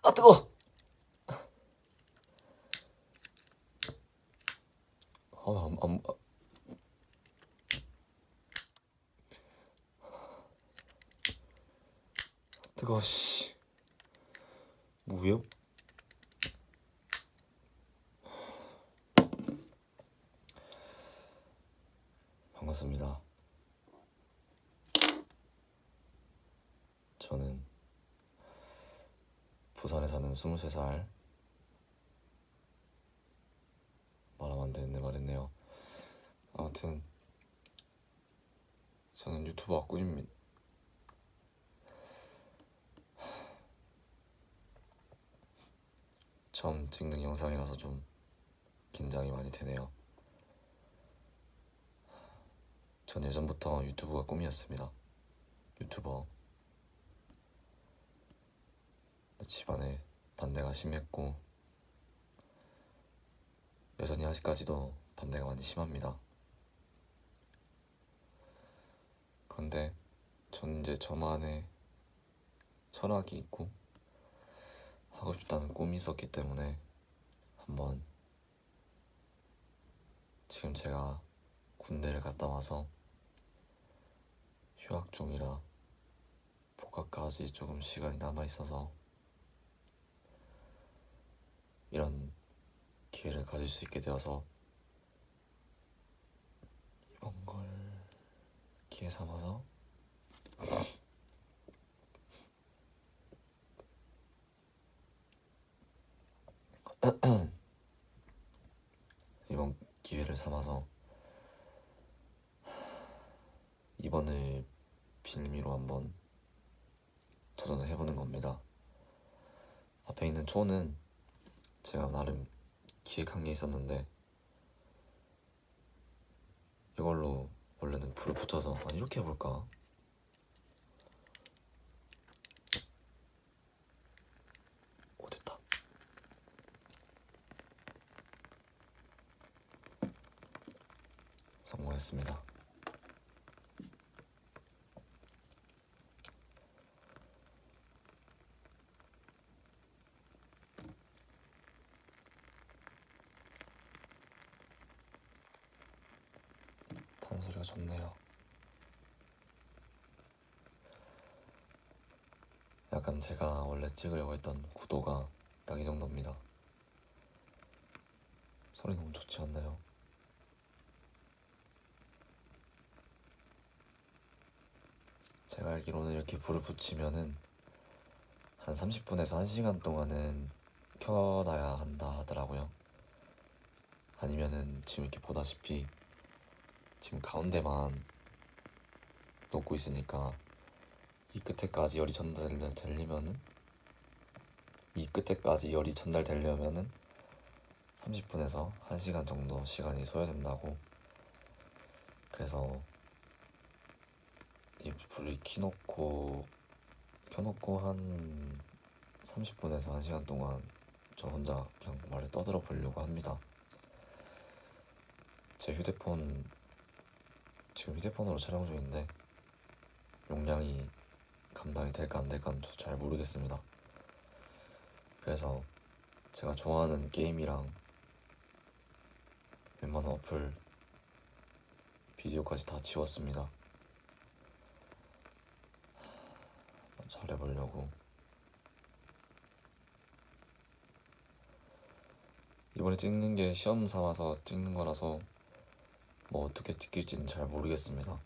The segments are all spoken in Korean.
아 뜨거. 안 뜨거. 씨. 뭐예요? 반갑습니다. 저는 부산에 사는 23살. 말하면 안 되는데 말했네요. 아무튼 저는 유튜버 악군입니다. 처음 찍는 영상이라서 좀 긴장이 많이 되네요. 전 예전부터 유튜브가 꿈이었습니다. 유튜버. 집안에 반대가 심했고 여전히 아직까지도 반대가 많이 심합니다. 그런데 저는 이제 저만의 철학이 있고 하고 싶다는 꿈이 있었기 때문에 한번 지금 제가 군대를 갔다 와서 휴학 중이라 복학까지 조금 시간이 남아 있어서 이런 기회를 가질 수 있게 되어서 이번 걸 기회 삼아서 이번 기회를 삼아서 이번을 빌미로 한번 도전을 해보는 겁니다. 앞에 있는 초는 제가 나름 기획한 게 있었는데 이걸로 원래는 불을 붙여서 이렇게 해볼까? 오, 됐다. 성공했습니다. 탄소리가 좋네요. 약간 제가 원래 찍으려고 했던 구도가 딱 이 정도입니다. 소리 너무 좋지 않나요? 제가 알기로는 이렇게 불을 붙이면은 한 30분에서 1시간 동안은 켜놔야 한다 하더라고요. 아니면은 지금 이렇게 보다시피 지금 가운데만 놓고 있으니까 이 끝에까지 열이 전달되려면은 30분에서 1시간 정도 시간이 소요된다고. 그래서 이 불을 켜놓고 한 30분에서 1시간 동안 저 혼자 그냥 말을 떠들어 보려고 합니다. 제 지금 휴대폰으로 촬영 중인데 용량이 감당이 될까 안 될까는 잘 모르겠습니다. 그래서 제가 좋아하는 게임이랑 웬만한 어플 비디오까지 다 지웠습니다. 잘해보려고. 이번에 찍는 게 시험 삼아서 찍는 거라서 뭐 어떻게 찍힐지는 잘 모르겠습니다.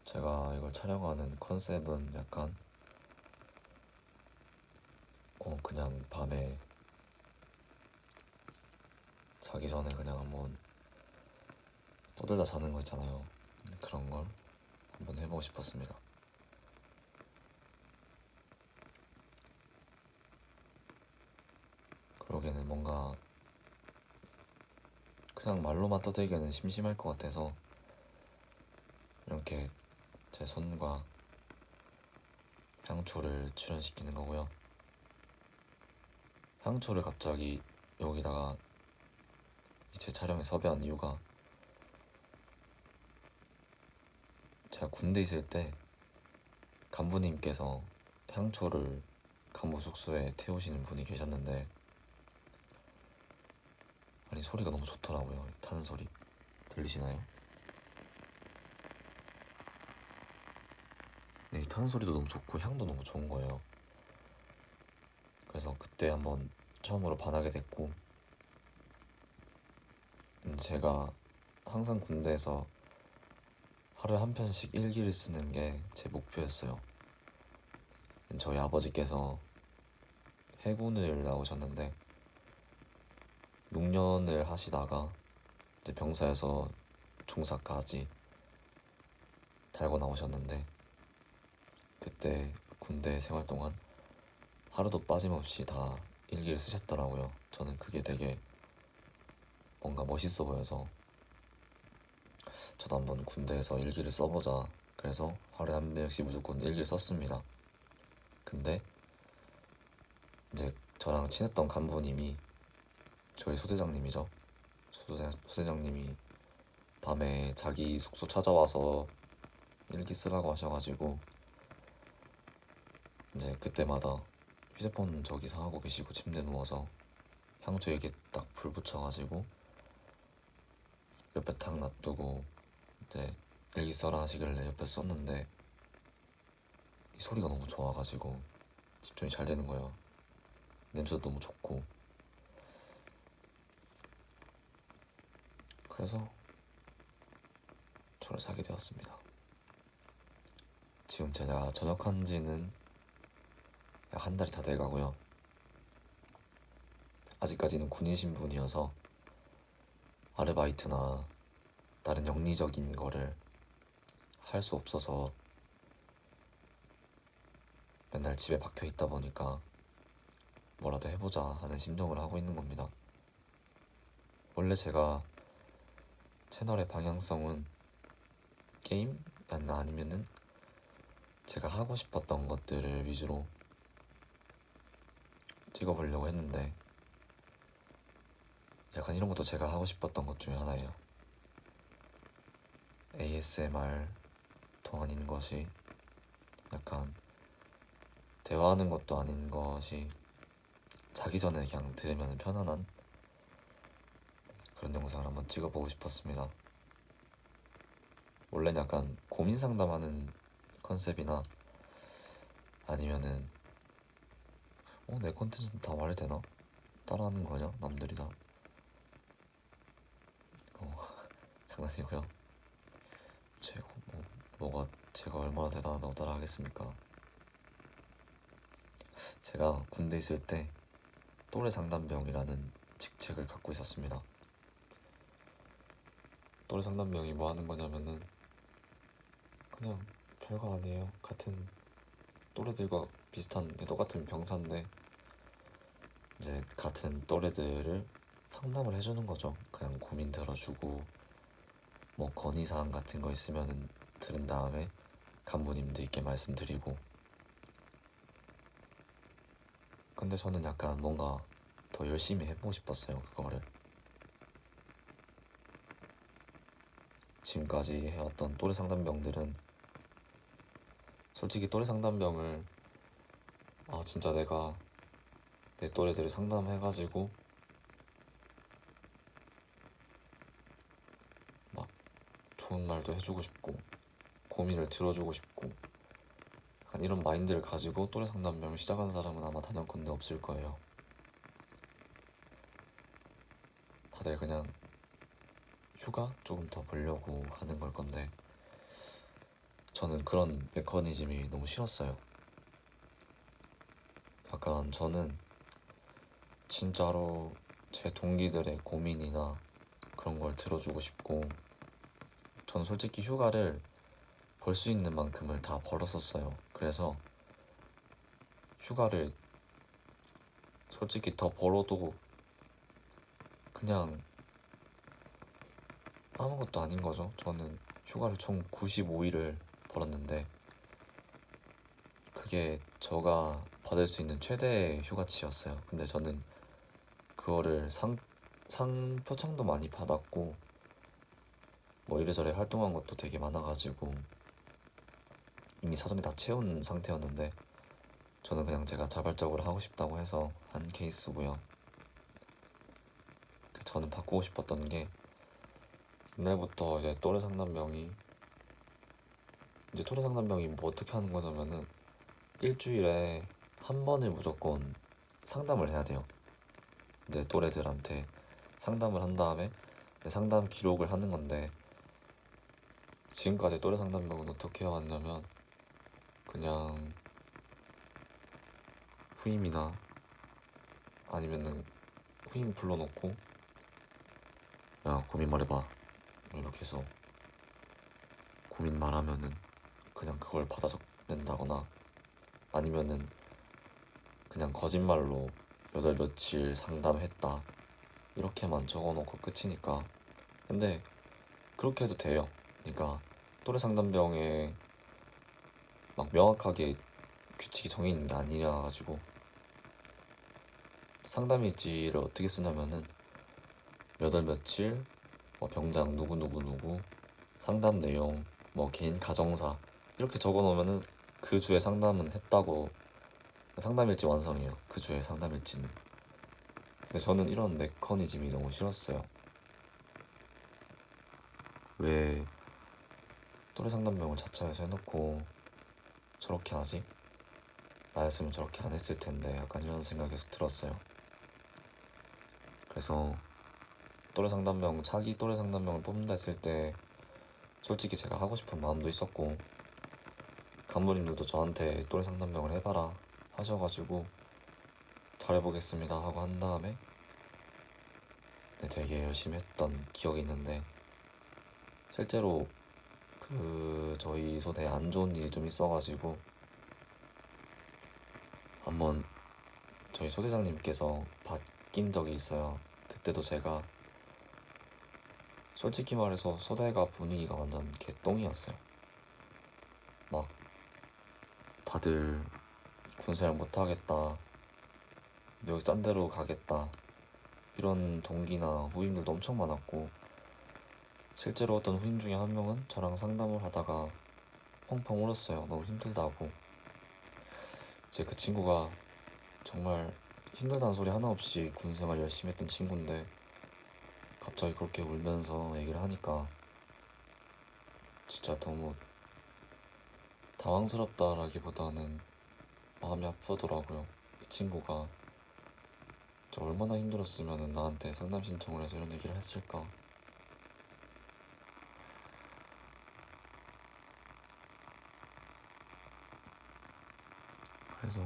제가 이걸 촬영하는 컨셉은 약간 그냥 밤에 자기 전에 그냥 한번 떠들다 자는 거 있잖아요. 그런 걸 한번 해보고 싶었습니다. 그러기에는 뭔가 그냥 말로만 떠들기에는 심심할 것 같아서 이렇게 제 손과 향초를 출연시키는 거고요. 향초를 갑자기 여기다가 제 촬영에 섭외한 이유가 제가 군대 있을 때 간부님께서 향초를 간부 숙소에 태우시는 분이 계셨는데, 아니 소리가 너무 좋더라고요. 타는 소리 들리시나요? 네, 이 타는 소리도 너무 좋고 향도 너무 좋은 거예요. 그래서 그때 한번 처음으로 반하게 됐고, 제가 항상 군대에서 하루에 한 편씩 일기를 쓰는 게 제 목표였어요. 저희 아버지께서 해군을 나오셨는데 6년을 하시다가 이제 병사에서 중사까지 달고 나오셨는데, 그때 군대 생활 동안 하루도 빠짐없이 다 일기를 쓰셨더라고요. 저는 그게 되게 뭔가 멋있어 보여서 저도 한번 군대에서 일기를 써보자, 그래서 하루에 한 명씩 무조건 일기를 썼습니다. 근데 이제 저랑 친했던 간부님이, 저희 소대장님이죠. 소대장님이 밤에 자기 숙소 찾아와서 일기 쓰라고 하셔가지고 이제 그때마다 휴대폰 저기서 하고 계시고 침대 누워서 향초에 이렇게 딱 불 붙여가지고 옆에 탁 놔두고 이제 일기 써라 하시길래 옆에 썼는데, 이 소리가 너무 좋아가지고 집중이 잘 되는 거예요. 냄새도 너무 좋고. 그래서 저를 사게 되었습니다. 지금 제가 전역한 지는 약 한 달이 다 돼가고요. 아직까지는 군인 신분이어서 아르바이트나 다른 영리적인 거를 할 수 없어서 맨날 집에 박혀 있다 보니까 뭐라도 해보자 하는 심정을 하고 있는 겁니다. 원래 제가 채널의 방향성은 게임? 아니면은 제가 하고 싶었던 것들을 위주로 찍어보려고 했는데, 약간 이런 것도 제가 하고 싶었던 것 중에 하나예요. ASMR 도 아닌 것이, 약간 대화하는 것도 아닌 것이, 자기 전에 그냥 들으면 편안한 그런 영상을 한번 찍어보고 싶었습니다. 원래는 약간 고민 상담하는 컨셉이나 아니면은 내 콘텐츠는 다 말해도 되나? 따라하는 거냐? 남들이 다. 장난이고요. 제가 얼마나 대단하다고 따라하겠습니까? 제가 군대 있을 때 또래 상담병이라는 직책을 갖고 있었습니다. 또래 상담병이 뭐 하는 거냐면은 그냥 별거 아니에요. 같은 또래들과 비슷한, 똑같은 병사인데 이제 같은 또래들을 상담을 해주는 거죠. 그냥 고민 들어주고 뭐 건의사항 같은 거 있으면은 들은 다음에 간부님들께 말씀드리고. 근데 저는 약간 뭔가 더 열심히 해보고 싶었어요, 그거를. 지금까지 해왔던 또래 상담병들은 솔직히 또래 상담병을 진짜 내가 내 또래들을 상담해가지고 막 좋은 말도 해주고 싶고 고민을 들어주고 싶고 약간 이런 마인드를 가지고 또래 상담병을 시작한 사람은 아마 단연컨대 없을 거예요. 다들 그냥 휴가 조금 더 벌려고 하는 걸 건데, 저는 그런 메커니즘이 너무 싫었어요. 약간 저는 진짜로 제 동기들의 고민이나 그런 걸 들어주고 싶고, 저는 솔직히 휴가를 벌 수 있는 만큼을 다 벌었었어요. 그래서 휴가를 솔직히 더 벌어도 그냥 아무것도 아닌 거죠. 저는 휴가를 총 95일을 벌었는데 그게 제가 받을 수 있는 최대의 휴가치였어요. 근데 저는 그거를 상 표창도 많이 받았고 뭐 이래저래 활동한 것도 되게 많아가지고 이미 사전에 다 채운 상태였는데 저는 그냥 제가 자발적으로 하고 싶다고 해서 한 케이스고요. 저는 바꾸고 싶었던 게 옛날부터 이제 또래 상담병이 뭐 어떻게 하는 거냐면은 일주일에 한 번을 무조건 상담을 해야 돼요. 내 또래들한테 상담을 한 다음에 상담 기록을 하는 건데, 지금까지 또래 상담병은 어떻게 해왔냐면 그냥 후임이나 아니면은 후임 불러놓고 야 고민 말해봐 이렇게 해서 고민 말하면은 그냥 그걸 받아 적는다거나, 아니면은 그냥 거짓말로 몇 월 며칠 상담했다 이렇게만 적어놓고 끝이니까. 근데 그렇게 해도 돼요. 그러니까 또래 상담병에 막 명확하게 규칙이 정해 있는 게 아니라 가지고, 상담일지를 어떻게 쓰냐면은 몇 월 며칠 뭐 병장 누구 상담 내용 뭐 개인 가정사 이렇게 적어 놓으면은 그 주에 상담은 했다고 상담일지 완성이에요. 그 주에 상담일지는. 근데 저는 이런 메커니즘이 너무 싫었어요. 왜 또래 상담병을 자처해서 해놓고 저렇게 하지? 나였으면 저렇게 안 했을 텐데, 약간 이런 생각이 계속 들었어요. 그래서 차기 또래 상담병을 뽑는다 했을 때 솔직히 제가 하고 싶은 마음도 있었고, 간부님들도 저한테 또래 상담병을 해봐라 하셔가지고 잘해보겠습니다 하고 한 다음에 되게 열심히 했던 기억이 있는데, 실제로 저희 소대에 안 좋은 일이 좀 있어가지고 한번 저희 소대장님께서 바뀐 적이 있어요. 그때도 제가 솔직히 말해서 소대가 분위기가 완전 개똥이었어요. 막 다들 군생활 못하겠다, 여기 딴 데로 가겠다 이런 동기나 후임들도 엄청 많았고, 실제로 어떤 후임 중에 한 명은 저랑 상담을 하다가 펑펑 울었어요. 너무 힘들다고. 이제 그 친구가 정말 힘들다는 소리 하나 없이 군생활 열심히 했던 친구인데 갑자기 그렇게 울면서 얘기를 하니까 진짜 너무 당황스럽다라기보다는 마음이 아프더라고요. 이 친구가 저 얼마나 힘들었으면 나한테 상담 신청을 해서 이런 얘기를 했을까. 그래서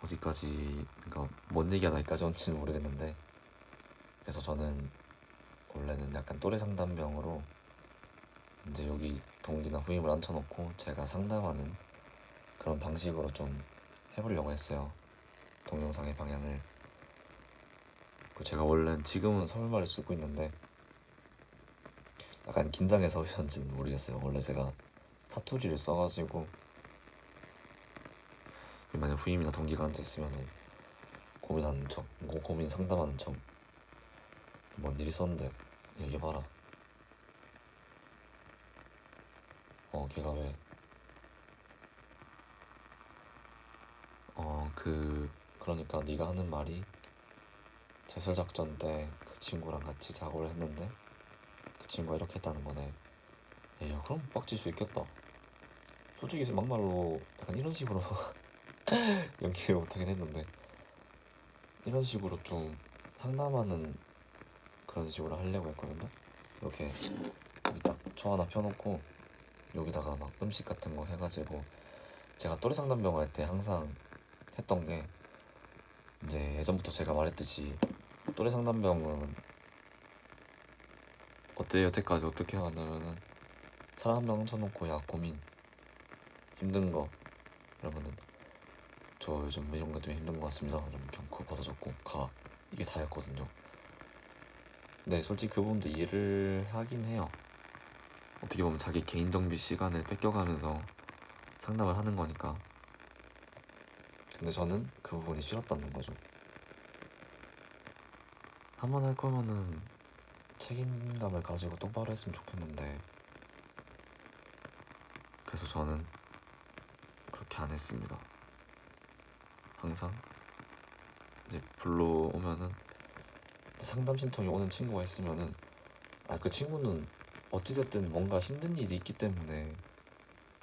어디까지, 그러니까 뭔 얘기가 나기까지 온지는 모르겠는데, 그래서 저는 원래는 약간 또래 상담병으로 이제 여기 동기나 후임을 앉혀놓고 제가 상담하는 그런 방식으로 좀 해보려고 했어요. 동영상의 방향을. 제가 원래는 지금은 서울말을 쓰고 있는데 약간 긴장해서 그런지는 모르겠어요. 원래 제가 사투리를 써가지고 만약 후임이나 동기가 앉아있으면은 고민하는 척, 고민 상담하는 척, 뭔 일 있었는데 얘기해봐라. 걔가 왜 그러니까 네가 하는 말이 제설작전 때 그 친구랑 같이 작업을 했는데 그 친구가 이렇게 했다는 거네. 야 그럼 빡칠 수 있겠다. 솔직히 막말로 약간 이런 식으로 연기를 못하긴 했는데, 이런 식으로 좀 상담하는 그런 식으로 하려고 했거든요. 이렇게 여기 딱 초 하나 펴놓고 여기다가 막 음식 같은 거 해가지고, 제가 또래 상담병 할 때 항상 했던 게 이제 예전부터 제가 말했듯이 또래 상담병은 여태까지 어떻게 해왔냐면은 사람 한 명 쳐놓고 야 고민 힘든 거 그러면은 저 요즘 이런 거 때문에 힘든 것 같습니다 이러면 그냥 그거 받아 적고 가, 이게 다였거든요. 근데 솔직히 그 부분도 이해를 하긴 해요. 어떻게 보면 자기 개인 정비 시간을 뺏겨가면서 상담을 하는 거니까. 근데 저는 그 부분이 싫었다는 거죠. 한 번 할 거면은 책임감을 가지고 똑바로 했으면 좋겠는데, 그래서 저는 그렇게 안 했습니다. 항상 이제 불러오면은 상담 신청이 오는 친구가 있으면은 그 친구는 어찌됐든 뭔가 힘든 일이 있기 때문에,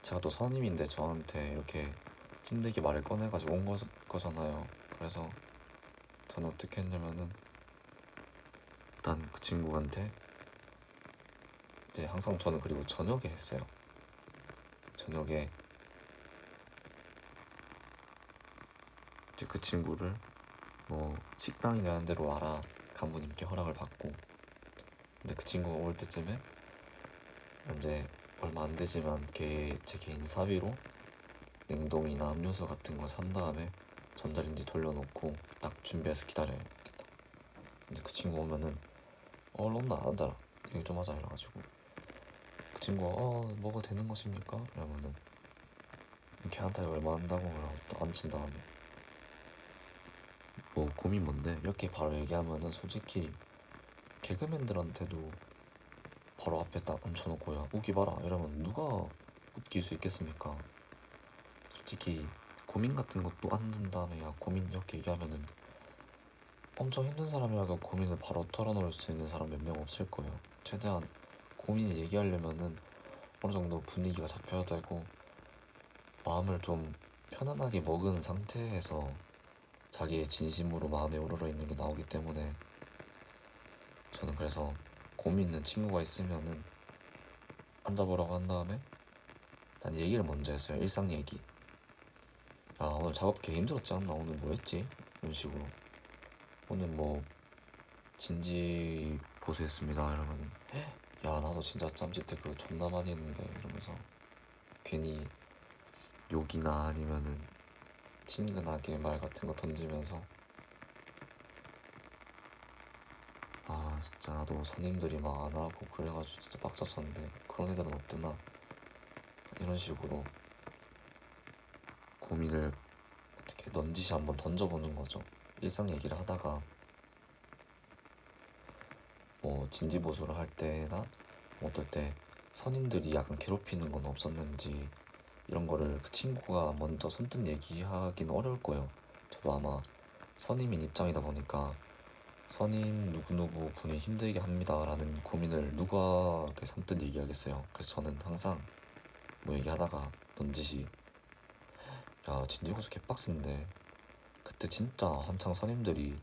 제가 또 선임인데 저한테 이렇게 힘들게 말을 꺼내가지고 온 거잖아요. 그래서 저는 어떻게 했냐면은 일단 그 친구한테 이제 항상 저는, 그리고 저녁에 했어요. 저녁에 이제 그 친구를 뭐 식당이나 이런 데로 와라, 간부님께 허락을 받고. 근데 그 친구가 올 때쯤에 이제 얼마 안 되지만 제 개인 사비로 냉동이나 음료수 같은 걸 산 다음에 전자레인지 돌려놓고 딱 준비해서 기다려요. 근데 그 친구 오면은 얼른 나 앉아라, 얘기 좀 하자 이래가지고, 그 친구가 뭐가 되는 것입니까? 이러면은 걔한테 얼마 한다고 그러고 또 앉힌 다음에 뭐 고민 뭔데? 이렇게 바로 얘기하면은 솔직히 개그맨들한테도 바로 앞에 딱 앉혀놓고 야 웃기 봐라 이러면 누가 웃길 수 있겠습니까? 솔직히 고민 같은 것도 앉은 다음에 야 고민 이렇게 얘기하면은 엄청 힘든 사람이라도 고민을 바로 털어놓을 수 있는 사람 몇 명 없을 거예요. 최대한 고민을 얘기하려면은 어느 정도 분위기가 잡혀야 되고 마음을 좀 편안하게 먹은 상태에서 자기의 진심으로 마음에 우러러 있는 게 나오기 때문에, 저는 그래서 고민 있는 친구가 있으면은 앉아보라고 한 다음에 난 얘기를 먼저 했어요. 일상 얘기. 야 오늘 작업 개 힘들었지 않나? 오늘 뭐 했지? 이런 식으로. 오늘 뭐 진지 보수했습니다 이러면 야 나도 진짜 짬짓대 그거 존나 많이 했는데 이러면서 괜히 욕이나 아니면은 친근하게 말 같은 거 던지면서 진짜 나도 선임들이 막 안 하고 그래가지고 진짜 빡쳤었는데 그런 애들은 없더나, 이런 식으로 고민을 어떻게 넌지시 한번 던져보는 거죠. 일상 얘기를 하다가 뭐 진지보수를 할 때나 뭐 어떨 때 선임들이 약간 괴롭히는 건 없었는지 이런 거를 그 친구가 먼저 선뜻 얘기하기는 어려울 거예요. 저도 아마 선임인 입장이다 보니까 선임 누구누구 분이 힘들게 합니다 라는 고민을 누가 이렇게 선뜻 얘기하겠어요. 그래서 저는 항상 뭐 얘기하다가 넌지시 야 진지고사 개빡센데 그때 진짜 한창 선임들이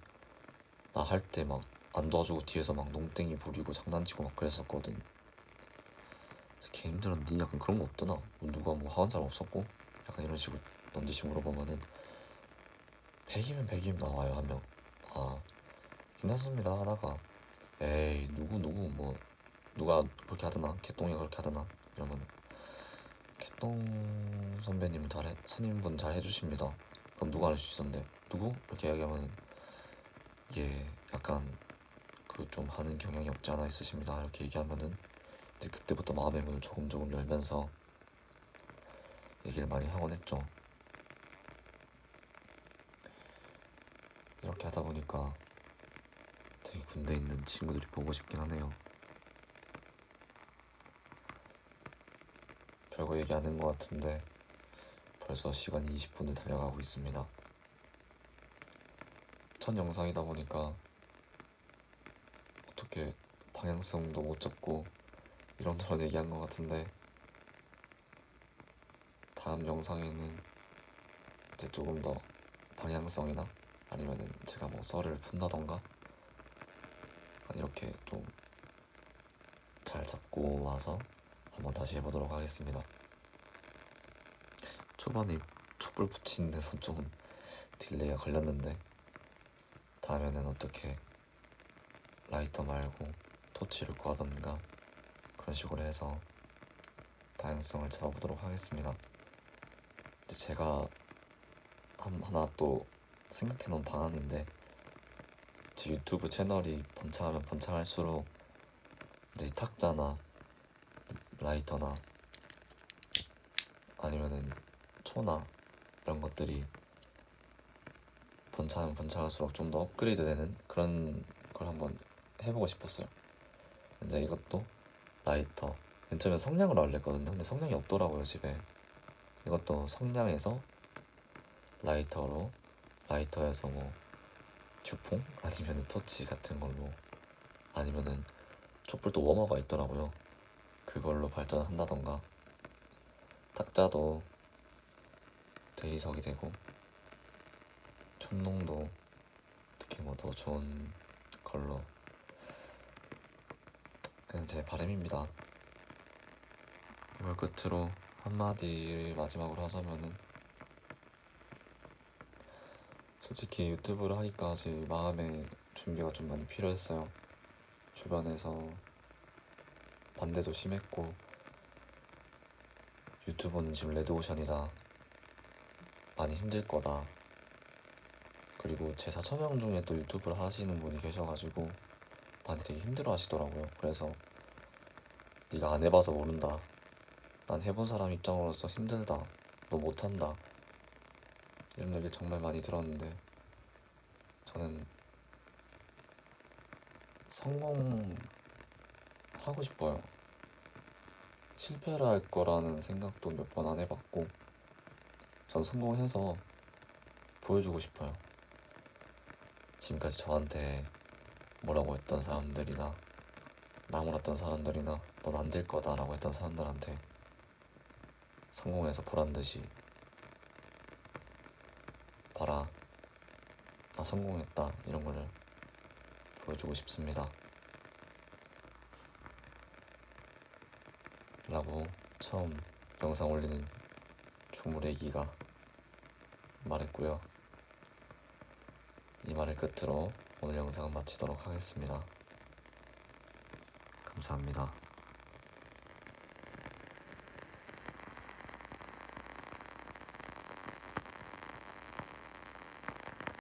나 할 때 막 안 도와주고 뒤에서 막 농땡이 부리고 장난치고 막 그랬었거든. 개 힘들었니? 약간 그런 거 없더나? 뭐 누가 뭐 하는 사람 없었고? 약간 이런 식으로 넌지시 물어보면은 100이면 100이면 나와요 한 명. 괜찮습니다 하다가 에이 누구 뭐 누가 그렇게 하더나? 개똥이 그렇게 하더나? 이러면 개똥 선배님 선임분 잘 해주십니다. 그럼 누가 할 수 있었는데 누구? 이렇게 이야기하면 이게 약간 그 좀 하는 경향이 없지 않아 있으십니다 이렇게 얘기하면은 이제 그때부터 마음의 문을 조금 열면서 얘기를 많이 하곤 했죠. 이렇게 하다 보니까 되게 군대에 있는 친구들이 보고 싶긴 하네요. 별거 얘기 안 한 것 같은데 벌써 시간이 20분을 달려가고 있습니다. 첫 영상이다 보니까 어떻게 방향성도 못 잡고 이런저런 얘기한 것 같은데, 다음 영상에는 이제 조금 더 방향성이나 아니면은 제가 뭐 썰을 푼다던가 이렇게 좀 잘 잡고 와서 한번 다시 해보도록 하겠습니다. 초반에 촛불 붙이는 데서 좀 딜레이가 걸렸는데 다음에는 어떻게 라이터 말고 토치를 구하던가 그런 식으로 해서 다양성을 잡아보도록 하겠습니다. 근데 제가 하나 또 생각해놓은 방안인데, 제 유튜브 채널이 번창하면 번창할수록 이제 탁자나 라이터나 아니면은 초나 이런 것들이 번창하면 번창할수록 좀 더 업그레이드 되는 그런 걸 한번 해보고 싶었어요. 이제 이것도 라이터. 맨 처음에 성냥으로 하려 했거든요. 근데 성냥이 없더라고요 집에. 이것도 성냥에서 라이터로, 라이터에서 뭐 주퐁 아니면 토치 같은 걸로, 아니면은 촛불도 워머가 있더라고요. 그걸로 발전한다던가, 탁자도 대리석이 되고, 촛농도 특히 뭐 더 좋은 걸로. 그냥 제 바람입니다. 이걸 끝으로 한마디를 마지막으로 하자면은, 솔직히 유튜브를 하기까지 마음의 준비가 좀 많이 필요했어요. 주변에서 반대도 심했고, 유튜브는 지금 레드오션이다, 많이 힘들 거다, 그리고 제 4,000명 중에 또 유튜브를 하시는 분이 계셔가지고 많이 되게 힘들어 하시더라고요. 그래서 네가 안 해봐서 모른다, 난 해본 사람 입장으로서 힘들다, 너 못한다, 이런 얘기 정말 많이 들었는데, 저는 성공하고 싶어요. 실패를 할 거라는 생각도 몇 번 안 해봤고, 전 성공해서 보여주고 싶어요. 지금까지 저한테 뭐라고 했던 사람들이나, 나무랐던 사람들이나, 넌 안 될 거다 라고 했던 사람들한테 성공해서 보란듯이, 봐라, 나 성공했다, 이런 거를 보여주고 싶습니다 라고 처음 영상 올리는 조물애기가 말했고요. 이 말을 끝으로 오늘 영상은 마치도록 하겠습니다. 감사합니다.